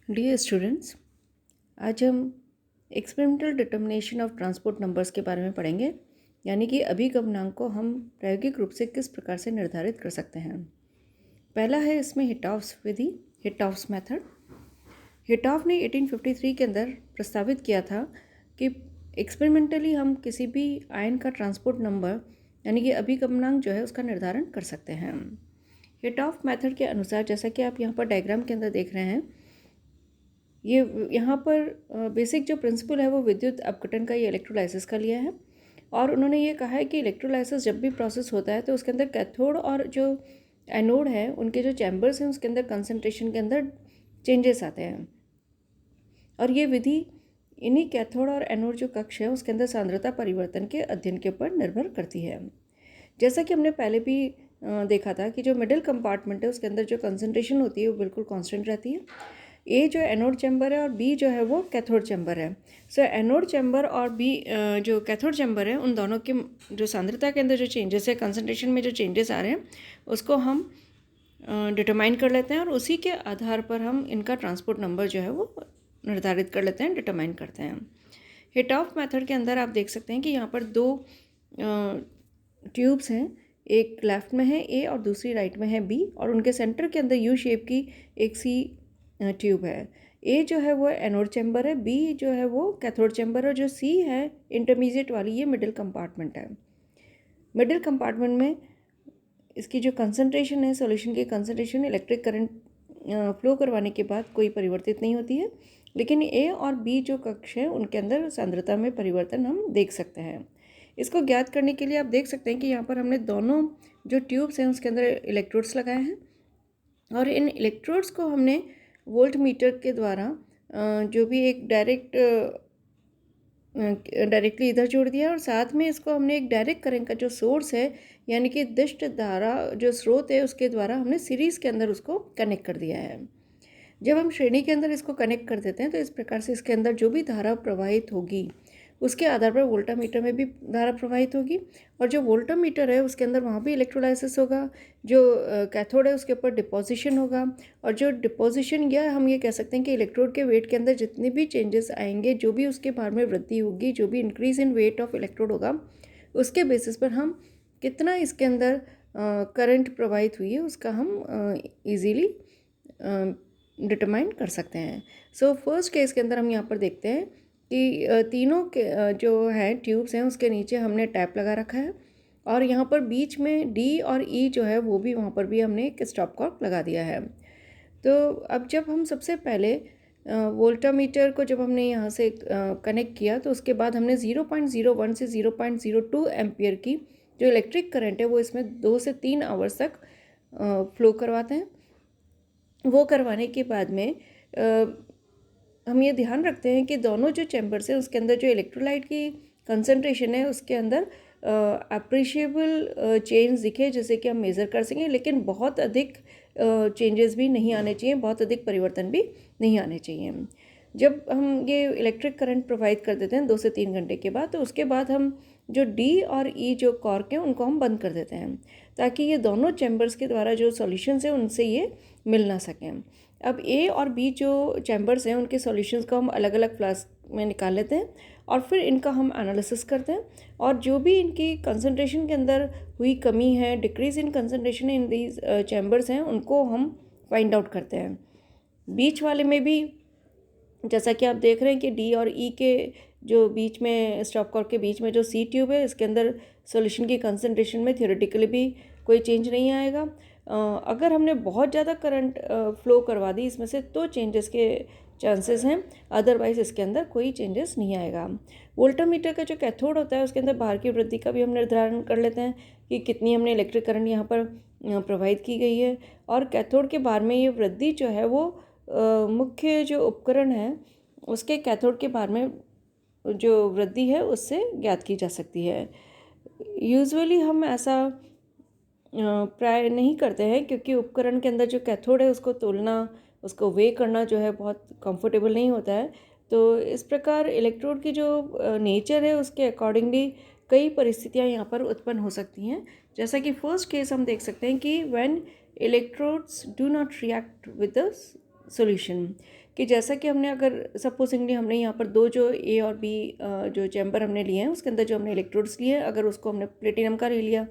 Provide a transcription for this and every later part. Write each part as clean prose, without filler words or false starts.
Dear students, आज हम experimental determination of transport numbers के बारे में पढ़ेंगे, यानी कि अभिगमनांक को हम प्रायोगिक रूप से किस प्रकार से निर्धारित कर सकते हैं। पहला है इसमें हिटॉफ्स विधि, हिटॉफ्स मेथड। हिटॉफ ने 1853 के अंदर प्रस्तावित किया था कि एक्सपेरिमेंटली हम किसी भी आयन का ट्रांसपोर्ट नंबर यानी कि अभिगमनांक जो है उसका निर्धारण कर सकते हैं। हिटॉफ मेथड के अनुसार, जैसा कि आप यहाँ पर डायग्राम के अंदर देख रहे हैं, ये यहाँ पर बेसिक जो प्रिंसिपल है वो विद्युत अपघटन का, ये इलेक्ट्रोलाइसिस का लिया है। और उन्होंने ये कहा है कि इलेक्ट्रोलाइसिस जब भी प्रोसेस होता है तो उसके अंदर कैथोड और जो एनोड है उनके जो चैम्बर्स हैं उसके अंदर कंसंट्रेशन के अंदर चेंजेस आते हैं। और ये विधि इन्हीं कैथोड और एनोड जो कक्ष है उसके अंदर सांद्रता परिवर्तन के अध्ययन के ऊपर निर्भर करती है। जैसा कि हमने पहले भी देखा था कि जो मिडिल कंपार्टमेंट है उसके अंदर जो कंसंट्रेशन होती है वो बिल्कुल कांस्टेंट रहती है। ए जो एनोड चैम्बर है और बी जो है वो कैथोड चैम्बर है। सो एनोड चैम्बर और बी जो कैथोड चैम्बर है उन दोनों के जो सांद्रता के अंदर जो चेंजेस है, कंसंट्रेशन में जो चेंजेस आ रहे हैं उसको हम डिटरमाइन कर लेते हैं और उसी के आधार पर हम इनका ट्रांसपोर्ट नंबर जो है वो निर्धारित कर लेते हैं, डिटरमाइन करते हैं। हिटॉफ मेथड के अंदर आप देख सकते हैं कि यहाँ पर दो ट्यूब्स हैं, एक लेफ्ट में है ए और दूसरी राइट में है बी, और उनके सेंटर के अंदर यू शेप की एक सी ट्यूब है। ए जो है वो एनोड चैम्बर है, बी जो है वो कैथोड चैम्बर है, जो सी है इंटरमीडिएट वाली ये मिडिल कंपार्टमेंट है। मिडिल कंपार्टमेंट में इसकी जो कंसंट्रेशन है, सॉल्यूशन की कंसंट्रेशन इलेक्ट्रिक करंट फ्लो करवाने के बाद कोई परिवर्तित नहीं होती है, लेकिन ए और बी जो कक्ष हैं उनके अंदर सांद्रता में परिवर्तन हम देख सकते हैं। इसको ज्ञात करने के लिए आप देख सकते हैं कि यहाँ पर हमने दोनों जो ट्यूब्स हैं उसके अंदर इलेक्ट्रोड्स लगाए हैं और इन इलेक्ट्रोड्स को हमने वोल्ट मीटर के द्वारा जो भी एक डायरेक्टली इधर जोड़ दिया और साथ में इसको हमने एक डायरेक्ट करंट का जो सोर्स है यानी कि दिष्ट धारा जो स्रोत है उसके द्वारा हमने सीरीज़ के अंदर उसको कनेक्ट कर दिया है। जब हम श्रेणी के अंदर इसको कनेक्ट कर देते हैं तो इस प्रकार से इसके अंदर जो भी धारा प्रवाहित होगी उसके आधार पर वोल्टामीटर में भी धारा प्रवाहित होगी, और जो वोल्टामीटर है उसके अंदर वहाँ भी इलेक्ट्रोलाइसिस होगा, जो कैथोड है उसके ऊपर डिपोजिशन होगा, और जो डिपोजिशन या हम ये कह सकते हैं कि इलेक्ट्रोड के वेट के अंदर जितने भी चेंजेस आएंगे, जो भी उसके भार में वृद्धि होगी, जो भी increase in weight of electrode होगा, उसके बेसिस पर हम कितना इसके अंदर करंट प्रवाहित हुई है उसका हम ईजीली डिटरमाइन कर सकते हैं। सो फर्स्ट केस के अंदर हम यहाँ पर देखते हैं कि तीनों के जो है ट्यूब्स हैं उसके नीचे हमने टैप लगा रखा है और यहाँ पर बीच में डी और ई जो है वो भी वहाँ पर भी हमने एक स्टॉप कॉर्क लगा दिया है। तो अब जब हम सबसे पहले वोल्टामीटर को जब हमने यहाँ से कनेक्ट किया तो उसके बाद हमने 0.01 से 0.02 एम्पियर की जो इलेक्ट्रिक करंट है वो इसमें 2 से 3 आवर्स तक फ्लो करवाते हैं। वो करवाने के बाद में हम ये ध्यान रखते हैं कि दोनों जो चैम्बर्स हैं उसके अंदर जो इलेक्ट्रोलाइट की कंसंट्रेशन है उसके अंदर अप्रिशिएबल चेंज दिखे जैसे कि हम मेज़र कर सकें, लेकिन बहुत अधिक चेंजेस भी नहीं आने चाहिए, बहुत अधिक परिवर्तन भी नहीं आने चाहिए। जब हम ये इलेक्ट्रिक करंट प्रोवाइड कर देते हैं 2 से 3 घंटे के बाद, तो उसके बाद हम जो डी और ई जो कॉर्क हैं उनको हम बंद कर देते हैं ताकि ये दोनों चैम्बर्स के द्वारा जो सॉल्यूशंस हैं उनसे ये मिल ना सकें। अब ए और बी जो चैम्बर्स हैं उनके सॉल्यूशंस को हम अलग अलग फ्लास्क में निकाल लेते हैं और फिर इनका हम एनालिसिस करते हैं, और जो भी इनकी कंसंट्रेशन के अंदर हुई कमी है, decrease in concentration in these chambers हैं, उनको हम फाइंड आउट करते हैं। बीच वाले में भी जैसा कि आप देख रहे हैं कि डी और ई के जो बीच में स्टॉप कॉर्क के बीच में जो सी ट्यूब है इसके अंदर सॉल्यूशन की कंसंट्रेशन में थियोरेटिकली भी कोई चेंज नहीं आएगा। अगर हमने बहुत ज़्यादा करंट फ्लो करवा दी इसमें से तो चेंजेस के चांसेस हैं, अदरवाइज इसके अंदर कोई चेंजेस नहीं आएगा। वोल्टामीटर का जो कैथोड होता है उसके अंदर भार की वृद्धि का भी हम निर्धारण कर लेते हैं कि कितनी हमने इलेक्ट्रिक करंट यहाँ पर प्रोवाइड की गई है, और कैथोड के भार में ये वृद्धि जो है वो मुख्य जो उपकरण है उसके कैथोड के भार में जो वृद्धि है उससे ज्ञात की जा सकती है। यूजुअली हम ऐसा प्राय नहीं करते हैं क्योंकि उपकरण के अंदर जो कैथोड है उसको तोलना, उसको वे करना जो है बहुत कंफर्टेबल नहीं होता है। तो इस प्रकार इलेक्ट्रोड की जो नेचर है उसके अकॉर्डिंगली कई परिस्थितियां यहाँ पर उत्पन्न हो सकती हैं। जैसा कि फर्स्ट केस हम देख सकते हैं कि when electrodes do not react with the solution. कि जैसा कि हमने अगर सपोजिंगली हमने यहाँ पर दो जो ए और बी जो चैम्बर हमने लिए हैं उसके अंदर जो हमने इलेक्ट्रोड्स लिए हैं, अगर उसको हमने प्लेटिनम का ले लिया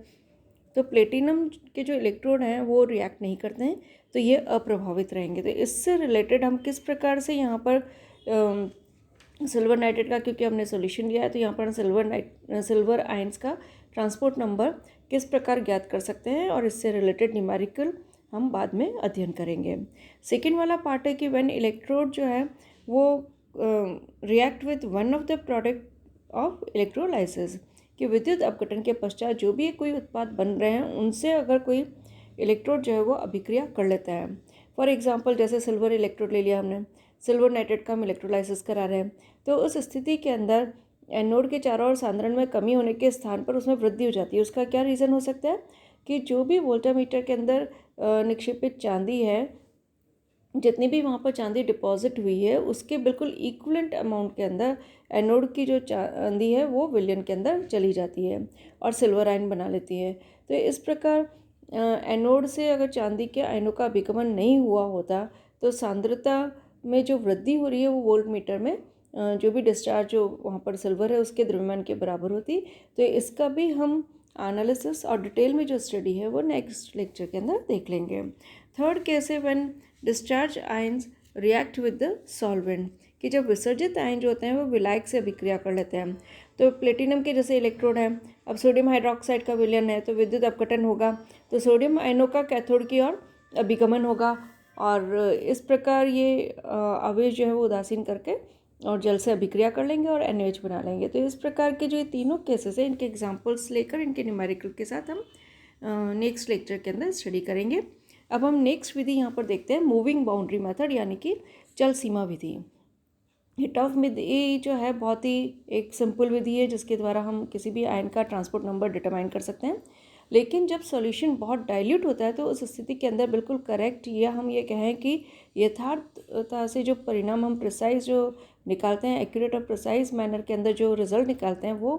तो प्लेटिनम के जो इलेक्ट्रोड हैं वो रिएक्ट नहीं करते हैं, तो ये अप्रभावित रहेंगे। तो इससे रिलेटेड हम किस प्रकार से यहाँ पर सिल्वर नाइट्रेट का, क्योंकि हमने सॉल्यूशन लिया है तो यहाँ पर सिल्वर आयंस का ट्रांसपोर्ट नंबर किस प्रकार ज्ञात कर सकते हैं, और इससे रिलेटेड न्यूमेरिकल हम बाद में अध्ययन करेंगे। सेकेंड वाला पार्ट है कि व्हेन इलेक्ट्रोड जो है वो react with one of the product of electrolysis, कि विद्युत अपघटन के पश्चात जो भी कोई उत्पाद बन रहे हैं उनसे अगर कोई इलेक्ट्रोड जो है वो अभिक्रिया कर लेता है। फॉर एग्जांपल जैसे सिल्वर इलेक्ट्रोड ले लिया हमने, सिल्वर नाइट्रेट का हम इलेक्ट्रोलाइसिस करा रहे हैं, तो उस स्थिति के अंदर एनोड के चारों ओर सांद्रण में कमी होने के स्थान पर उसमें वृद्धि हो जाती है। उसका क्या रीज़न हो सकता है कि जो भी वोल्टामीटर के अंदर निक्षेपित चांदी है, जितनी भी वहाँ पर चांदी डिपॉजिट हुई है उसके बिल्कुल इक्वलेंट अमाउंट के अंदर एनोड की जो चांदी है वो विलयन के अंदर चली जाती है और सिल्वर आयन बना लेती है। तो इस प्रकार एनोड से अगर चांदी के आयनों का अभिगमन नहीं हुआ होता तो सांद्रता में जो वृद्धि हो रही है वो वोल्ट मीटर में जो भी डिस्चार्ज जो वहाँ पर सिल्वर है उसके द्रव्यमान के बराबर होती। तो इसका भी हम एनालिसिस और डिटेल में जो स्टडी है वो नेक्स्ट लेक्चर के अंदर देख लेंगे। थर्ड केस है when discharge ions react with the solvent, कि जब विसर्जित आयन जो होते हैं वो विलायक से अभिक्रिया कर लेते हैं। तो प्लेटिनम के जैसे इलेक्ट्रोड है, अब सोडियम हाइड्रोक्साइड का विलयन है तो विद्युत अपघटन होगा, तो सोडियम आयनों का कैथोड की ओर अभिगमन होगा और इस प्रकार ये आवेश जो है वो उदासीन करके और जल से अभिक्रिया कर लेंगे और NaOH बना लेंगे। तो इस प्रकार के जो ये तीनों केसेस हैं इनके एग्जांपल्स लेकर इनके न्यूमेरिकल के साथ हम नेक्स्ट लेक्चर के अंदर स्टडी करेंगे। अब हम नेक्स्ट विधि यहाँ पर देखते हैं मूविंग बाउंड्री मेथड, यानी कि चल सीमा विधि। हिट ऑफ विधि जो है बहुत ही एक सिंपल विधि है जिसके द्वारा हम किसी भी आयन का ट्रांसपोर्ट नंबर डिटरमाइन कर सकते हैं। लेकिन जब सॉल्यूशन बहुत डाइल्यूट होता है तो उस स्थिति के अंदर बिल्कुल करेक्ट या हम ये कहें कि यथार्थता से जो परिणाम हम प्रिसाइज जो निकालते हैं, एक्यूरेट और प्रिसाइज मैनर के अंदर जो रिजल्ट निकालते हैं वो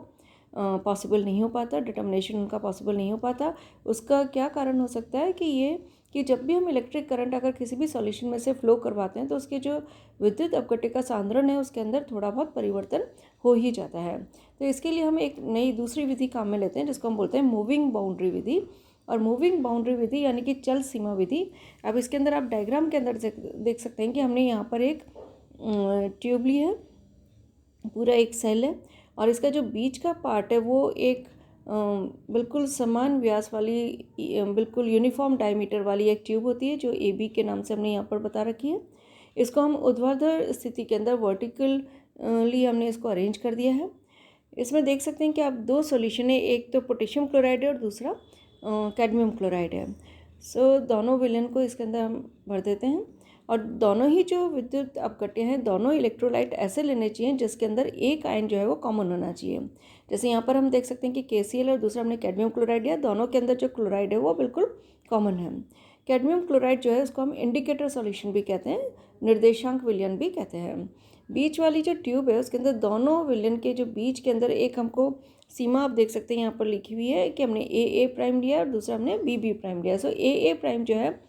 पॉसिबल नहीं हो पाता, डिटर्मिनेशन उनका पॉसिबल नहीं हो पाता। उसका क्या कारण हो सकता है कि ये कि जब भी हम इलेक्ट्रिक करंट अगर किसी भी सॉल्यूशन में से फ्लो करवाते हैं तो उसके जो विद्युत अपघटिका सांद्रण है उसके अंदर थोड़ा बहुत परिवर्तन हो ही जाता है। तो इसके लिए हम एक नई दूसरी विधि काम में लेते हैं जिसको हम बोलते हैं मूविंग बाउंड्री विधि। और मूविंग बाउंड्री विधि यानी कि चल सीमा विधि। अब इसके अंदर आप डायग्राम के अंदर देख सकते हैं कि हमने यहाँ पर एक ट्यूब ली है, पूरा एक सेल है और इसका जो बीच का पार्ट है वो एक बिल्कुल समान व्यास वाली बिल्कुल यूनिफॉर्म डायमीटर वाली एक ट्यूब होती है जो AB के नाम से हमने यहाँ पर बता रखी है। इसको हम ऊर्ध्वाधर स्थिति के अंदर वर्टिकली हमने इसको अरेंज कर दिया है। इसमें देख सकते हैं कि आप दो सॉल्यूशन है, एक तो पोटेशियम क्लोराइड है और दूसरा कैडमियम क्लोराइड है। सो दोनों विलयन को इसके अंदर हम भर देते हैं और दोनों ही जो विद्युत अपघट्य हैं दोनों इलेक्ट्रोलाइट ऐसे लेने चाहिए जिसके अंदर एक आयन जो है वो कॉमन होना चाहिए। जैसे यहाँ पर हम देख सकते हैं कि KCl और दूसरा हमने कैडमियम क्लोराइड लिया, दोनों के अंदर जो क्लोराइड है वो बिल्कुल कॉमन है। कैडमियम क्लोराइड जो है उसको हम इंडिकेटर सॉल्यूशन भी कहते हैं, निर्देशांक विलयन भी कहते हैं। बीच वाली जो ट्यूब है उसके अंदर दोनों विलयन के जो बीच के अंदर एक हमको सीमा आप देख सकते हैं यहाँ पर लिखी हुई है कि हमने AA प्राइम लिया और दूसरा हमने BB प्राइम लिया। सो AA प्राइम जो है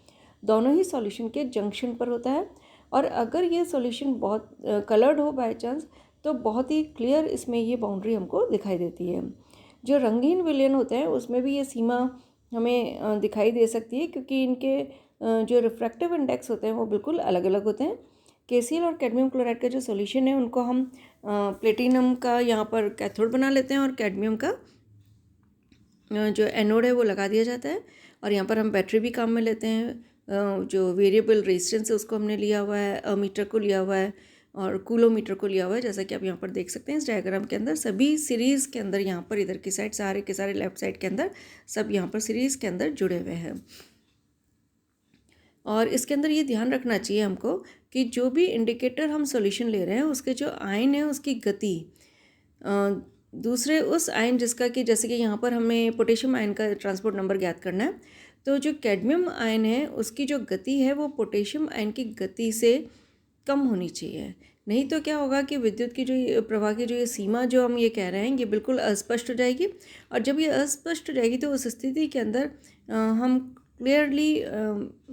दोनों ही सॉल्यूशन के जंक्शन पर होता है और अगर ये सॉल्यूशन बहुत कलर्ड हो बाय चांस तो बहुत ही क्लियर इसमें ये बाउंड्री हमको दिखाई देती है। जो रंगीन विलयन होते हैं उसमें भी ये सीमा हमें दिखाई दे सकती है क्योंकि इनके जो रिफ्रैक्टिव इंडेक्स होते हैं वो बिल्कुल अलग अलग होते हैं। KCl और कैडमियम क्लोराइड का जो सॉल्यूशन है उनको हम प्लेटिनम का यहाँ पर कैथोड बना लेते हैं और कैडमियम का जो एनोड है वो लगा दिया जाता है। और यहाँ पर हम बैटरी भी काम में लेते हैं, जो वेरिएबल रेजिस्टेंस है उसको हमने लिया हुआ है, अमीटर को लिया हुआ है और कूलोमीटर को लिया हुआ है। जैसा कि आप यहाँ पर देख सकते हैं इस डायग्राम के अंदर सभी सीरीज़ के अंदर यहाँ पर इधर की साइड सारे के सारे लेफ्ट साइड के अंदर सब यहाँ पर सीरीज़ के अंदर जुड़े हुए हैं। और इसके अंदर ये ध्यान रखना चाहिए हमको कि जो भी इंडिकेटर हम सॉल्यूशन ले रहे हैं उसके जो आयन है उसकी गति दूसरे उस आयन जिसका कि जैसे कि यहाँ पर हमें पोटेशियम आयन का ट्रांसपोर्ट नंबर ज्ञात करना है, तो जो कैडमियम आयन है उसकी जो गति है वो पोटेशियम आयन की गति से कम होनी चाहिए। नहीं तो क्या होगा कि विद्युत की जो प्रवाह की जो ये सीमा जो हम ये कह रहे हैं ये बिल्कुल अस्पष्ट हो जाएगी और जब ये अस्पष्ट हो जाएगी तो उस स्थिति के अंदर हम क्लियरली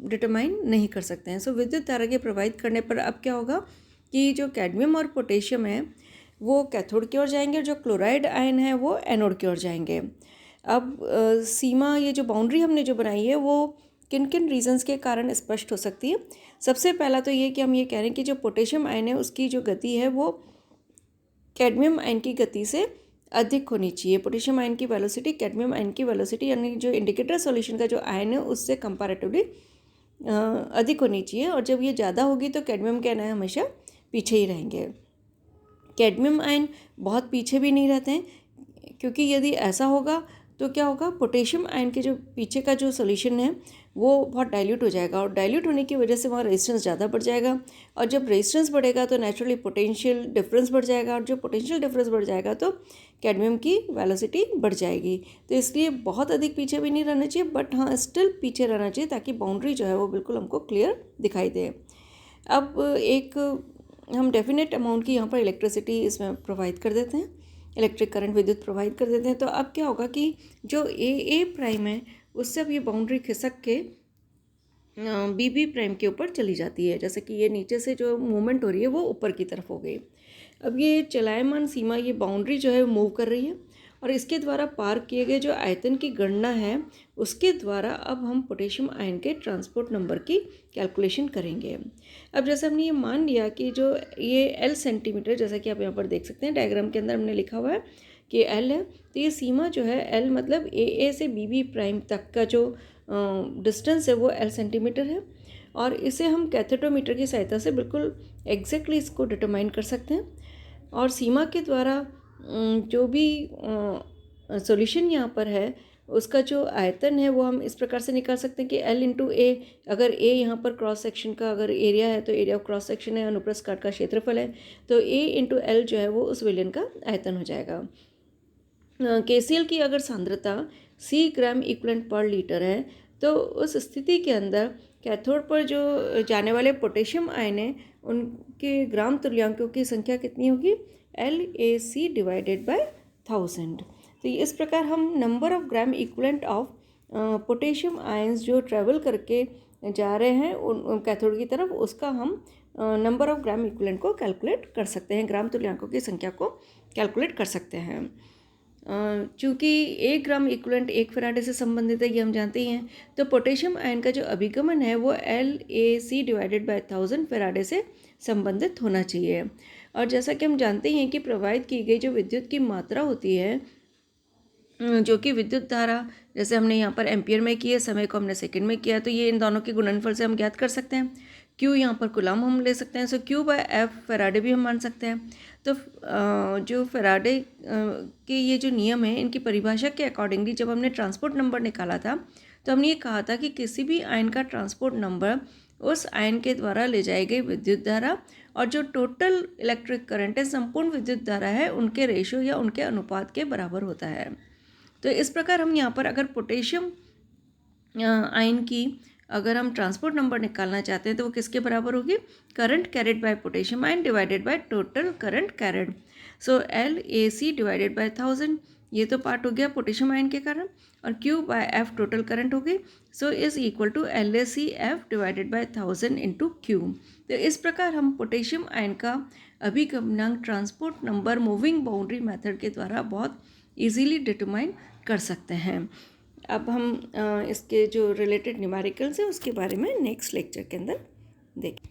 डिटरमाइन नहीं कर सकते हैं। सो विद्युत धारा के प्रोवाइड करने पर अब क्या होगा कि जो कैडमियम और पोटेशियम है वो कैथोड की ओर जाएंगे और जो क्लोराइड आयन है वो एनोड की ओर जाएंगे। अब सीमा, ये जो बाउंड्री हमने जो बनाई है वो किन किन रीजंस के कारण स्पष्ट हो सकती है। सबसे पहला तो ये कि हम ये कह रहे हैं कि जो पोटेशियम आयन है उसकी जो गति है वो कैडमियम आयन की गति से अधिक होनी चाहिए। पोटेशियम आयन की वेलोसिटी कैडमियम आयन की वेलोसिटी यानी जो इंडिकेटर सॉल्यूशन का जो आयन है उससे कंपैरेटिवली अधिक होनी चाहिए, और जब ये ज़्यादा होगी तो कैडमियम के आयन हमेशा पीछे ही रहेंगे। कैडमियम आयन बहुत पीछे भी नहीं रहते हैं, क्योंकि यदि ऐसा होगा तो क्या होगा, पोटेशियम आयन के जो पीछे का जो सॉल्यूशन है वो बहुत डाइल्यूट हो जाएगा, और डाइल्यूट होने की वजह से वहाँ रेजिस्टेंस ज़्यादा बढ़ जाएगा, और जब रेजिस्टेंस बढ़ेगा तो नेचुरली पोटेंशियल डिफरेंस बढ़ जाएगा, और जो पोटेंशियल डिफरेंस बढ़ जाएगा तो कैडमियम की वेलोसिटी बढ़ जाएगी। तो इसलिए बहुत अधिक पीछे भी नहीं रहना चाहिए, बट हाँ स्टिल पीछे रहना चाहिए ताकि बाउंड्री जो है वो बिल्कुल हमको क्लियर दिखाई दे। अब एक हम डेफिनेट अमाउंट की यहाँ पर इलेक्ट्रिसिटी इसमें प्रोवाइड कर देते हैं, इलेक्ट्रिक करंट विद्युत प्रोवाइड कर देते हैं। तो अब क्या होगा कि जो ए प्राइम है उससे अब ये बाउंड्री खिसक के बी प्राइम के ऊपर चली जाती है, जैसे कि ये नीचे से जो मूवमेंट हो रही है वो ऊपर की तरफ हो गई। अब ये चलायमान सीमा, ये बाउंड्री जो है मूव कर रही है, और इसके द्वारा पार किए गए जो आयतन की गणना है उसके द्वारा अब हम पोटेशियम आयन के ट्रांसपोर्ट नंबर की कैलकुलेशन करेंगे। अब जैसे हमने ये मान लिया कि जो ये L सेंटीमीटर, जैसा कि आप यहाँ पर देख सकते हैं डायग्राम के अंदर हमने लिखा हुआ है कि L है, तो ये सीमा जो है L मतलब AA से BB प्राइम तक का जो डिस्टेंस है वो L सेंटीमीटर है, और इसे हम कैथोडोमीटर की सहायता से बिल्कुल एग्जैक्टली इसको डिटरमाइन कर सकते हैं। और सीमा के द्वारा जो भी सॉल्यूशन यहाँ पर है उसका जो आयतन है वो हम इस प्रकार से निकाल सकते हैं कि L इंटू ए, अगर A यहाँ पर क्रॉस सेक्शन का अगर एरिया है तो एरिया ऑफ क्रॉस सेक्शन है, अनुप्रस्थ काट का क्षेत्रफल है, तो A इंटू L जो है वो उस विलयन का आयतन हो जाएगा। KCl की अगर सांद्रता C ग्राम इक्विवेलेंट पर लीटर है तो उस स्थिति के अंदर कैथोड पर जो जाने वाले पोटेशियम आयन है उनके ग्राम तुल्यांकों की संख्या कितनी होगी, LAC डिवाइडेड बाय 1000। तो इस प्रकार हम number of gram equivalent of potassium ions जो ट्रैवल करके जा रहे हैं उन कैथोड की तरफ, उसका हम नंबर ऑफ ग्राम इक्विवेलेंट को कैलकुलेट कर सकते हैं, ग्राम तुल्यांकों की संख्या को कैलकुलेट कर सकते हैं। चूँकि 1 ग्राम इक्विवेलेंट 1 फैराडे से संबंधित है, ये हम जानते ही हैं, तो पोटेशियम आयन का जो अभिगमन है वो LAC डिवाइडेड बाय 1000 फैराडे से संबंधित होना चाहिए। और जैसा कि हम जानते ही हैं कि प्रवाहित की गई जो विद्युत की मात्रा होती है, जो कि विद्युत धारा जैसे हमने यहाँ पर एम्पियर में की है, समय को हमने सेकंड में किया, तो ये इन दोनों के गुणनफल से हम ज्ञात कर सकते हैं। Q यहाँ पर कूलम हम ले सकते हैं, सो Q बाय F फैराडे भी हम मान सकते हैं। तो जो फैराडे के ये जो नियम है इनकी परिभाषा के अकॉर्डिंगली जब हमने ट्रांसपोर्ट नंबर निकाला था तो हमने ये कहा था कि किसी भी आयन का ट्रांसपोर्ट नंबर उस आयन के द्वारा ले जाई गई विद्युत धारा और जो टोटल इलेक्ट्रिक करंट है, संपूर्ण विद्युत धारा है, उनके रेशो या उनके अनुपात के बराबर होता है। तो इस प्रकार हम यहाँ पर अगर पोटेशियम आयन की अगर हम ट्रांसपोर्ट नंबर निकालना चाहते हैं तो वो किसके बराबर होगी, current carried by potassium ion divided by total current carried. So LAC divided by 1000, ये तो पार्ट हो गया पोटेशियम आयन के कारण, और Q by F total current हो गई, so is equal to LAC F divided by 1000 into Q। तो इस प्रकार हम पोटेशियम आयन का अभिगमनांक transport number moving boundary method के द्वारा बहुत ईजीली डिटरमाइन कर सकते हैं। अब हम इसके जो रिलेटेड न्यूमेरिकल्स हैं उसके बारे में नेक्स्ट लेक्चर के अंदर देखें।